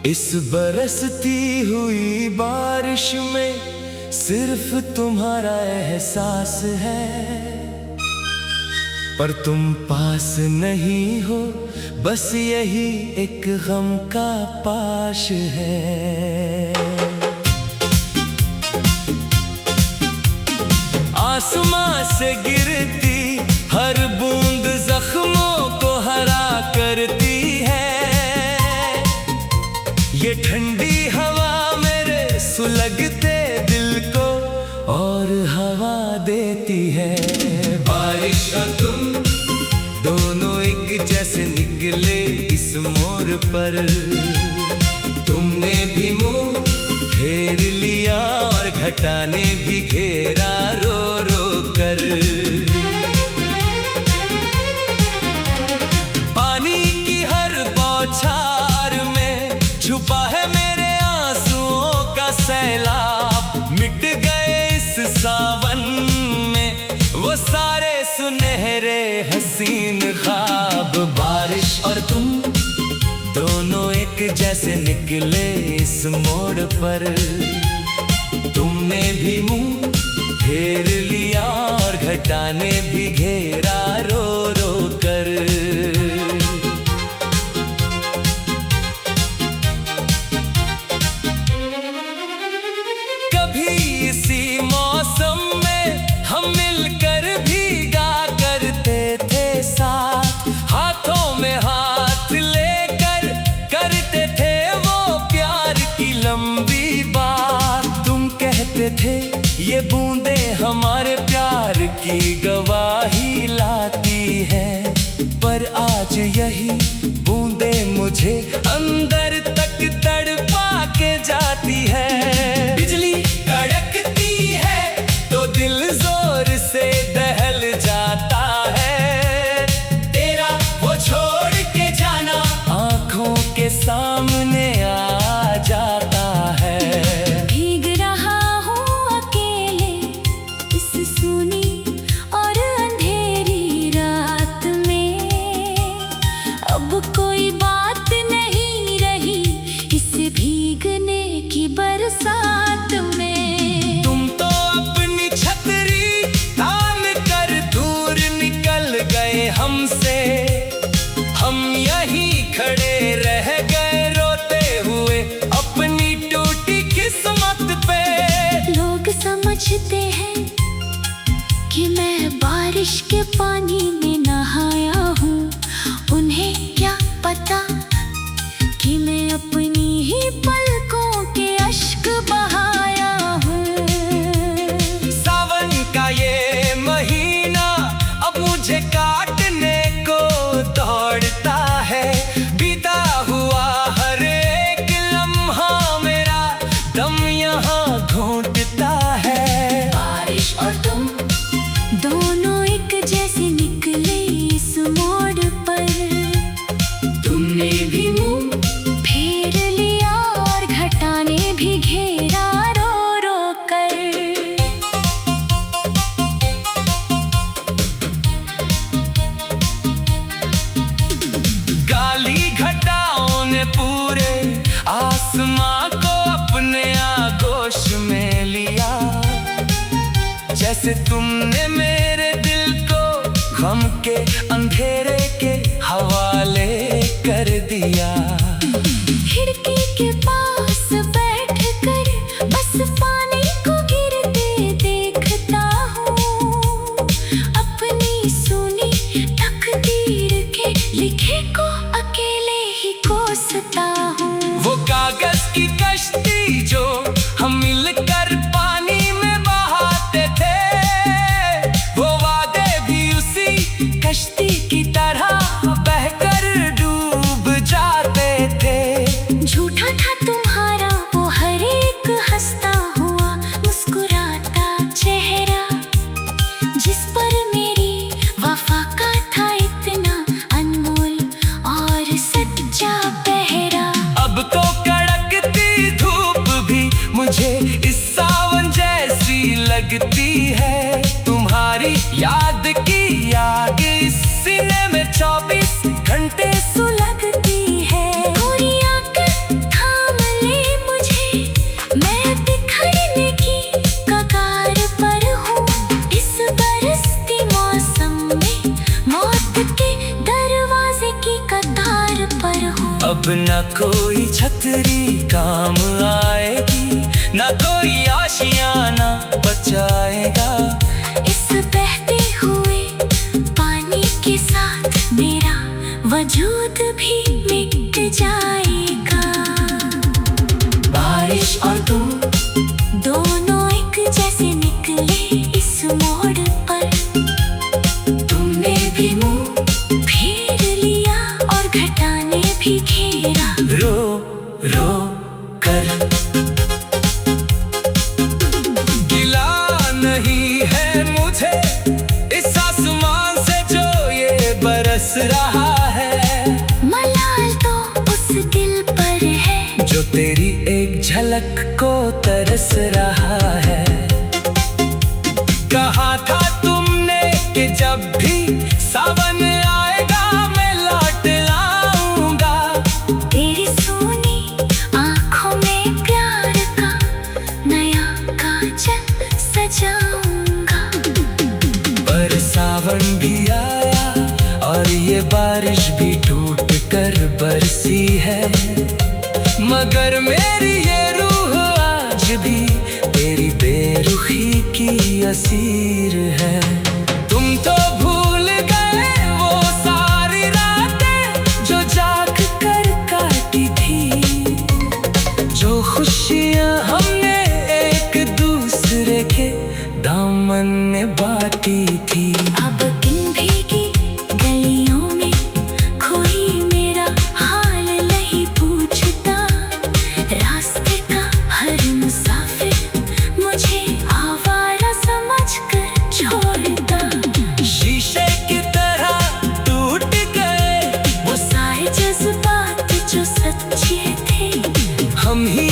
इस बरसती हुई बारिश में सिर्फ तुम्हारा एहसास है, पर तुम पास नहीं हो, बस यही एक गम का पाश है। आसमां से गिरती हर बूंद जख्मों को हरा करती है। ये ठंडी हवा मेरे सुलगते दिल को और हवा देती है। बारिश और तुम दोनों एक जैसे निकले इस मोड़ पर। तुमने भी मुंह फेर लिया और घटा ने भी घेरा रो रो कर। पानी की हर बौछार में छुपा है मेरे आंसुओं का सैलाब। मिट गए इस सावन में वो सारे सुनहरे हसीन ख्वाब। बारिश और तुम दोनों एक जैसे निकले इस मोड़ पर। तुमने भी मुंह फेर लिया और घटा ने भी घेरा रो रो कर। कभी इसी मौसम में हम मिलकर भीगा करते थे साथ। हाथों में हाथ लेकर करते थे वो प्यार की लंबी बात। तुम कहते थे ये बूंदे हमारे प्यार की गवाही लाती है, पर आज यही बूंदे मुझे अंदर तक तड़पा के जाती है। बिजली कड़कती है तो दिल जोर से दहल जाता है। तेरा वो छोड़ के जाना आंखों के सामने आ जाता है। भीग रहा हूँ अकेले इस सूनी और अंधेरी रात में। अब कोई बात नहीं रही इस भीगने की बरसात में। तुम तो अपनी छतरी तान कर दूर निकल गए हमसे। हम यहीं खड़े रह गए रोते हुए अपनी टूटी किस्मत पे। लोग समझते हैं कि मैं बारिश के पानी में नहाया हूँ। उन्हें क्या पता कि मैं अपनी ही पलकों के अश्क बहाया हूँ। सावन का ये महीना अब मुझे काटने को दौड़ता है। बीता हुआ हर एक लम्हा मेरा दम यहाँ घोंटता है। बारिश और तुम दोनों एक जैसे निकले इस मोड़ पर। तुमने भी मुंह फेर लिया और घटा ने भी घेरा रो रो कर। काली घटाओं ने पूरे आसमां को अपने आगोश में लिया। जैसे तुमने मेरे दिल को गम के अंधेरे के हवाले कर दिया। खिड़की के पास बैठ कर बस पानी को गिरते देखता हूँ। अपनी सुनी तकदीर के लिखे को अकेले ही कोसता हूँ। वो कागज की कश्ती जो हम मिलकर पानी में बहाते थे, वो वादे भी उसी कश्ती की तरह बहकर डूब जाते थे। झूठा था तुम्हारा वो हर एक हंसता हुआ मुस्कुराता चेहरा, जिस पर मेरी वफा का था इतना अनमोल और सच्चा पहरा। अब तो कड़कती धूप भी छतरी काम आएगी, ना कोई आशियाना बचाएगा। इस बहते हुए पानी के साथ मेरा वजूद भी मिट जाएगा। बारिश और तुम दोनों एक जैसे निकले इस मोड़ पर। तुमने भी मुंह फेर लिया और घटा ने भी घेरा। रो रो कर गिला नहीं है मुझे इस आसमान से जो ये बरस रहा है। मलाल तो उस दिल पर है जो तेरी एक झलक को तरस रहा है। कहा था तुमने कि जब भी सावन आएगा मैं लौट आऊंगा। तेरी सोनी आंखों में प्यार का नया काजल सजाऊंगा। पर सावन भी आया और ये बारिश भी टूट कर बरसी है, मगर मेरी ये रूह आज भी तेरी बेरुखी की असीर है। तुम तो भूल गए वो सारी रातें जो जाग कर काटी थी, जो खुशियां हमने एक दूसरे के दामन में बांटी थी। अब किन भीगी गलियों में कोई मेरा हाल नहीं पूछता। रास्ते का हर मुसाफिर मुझे आवारा समझकर छोड़ता। शीशे की तरह टूट गए वो सारे जज्बात जो सच्चे थे हम ही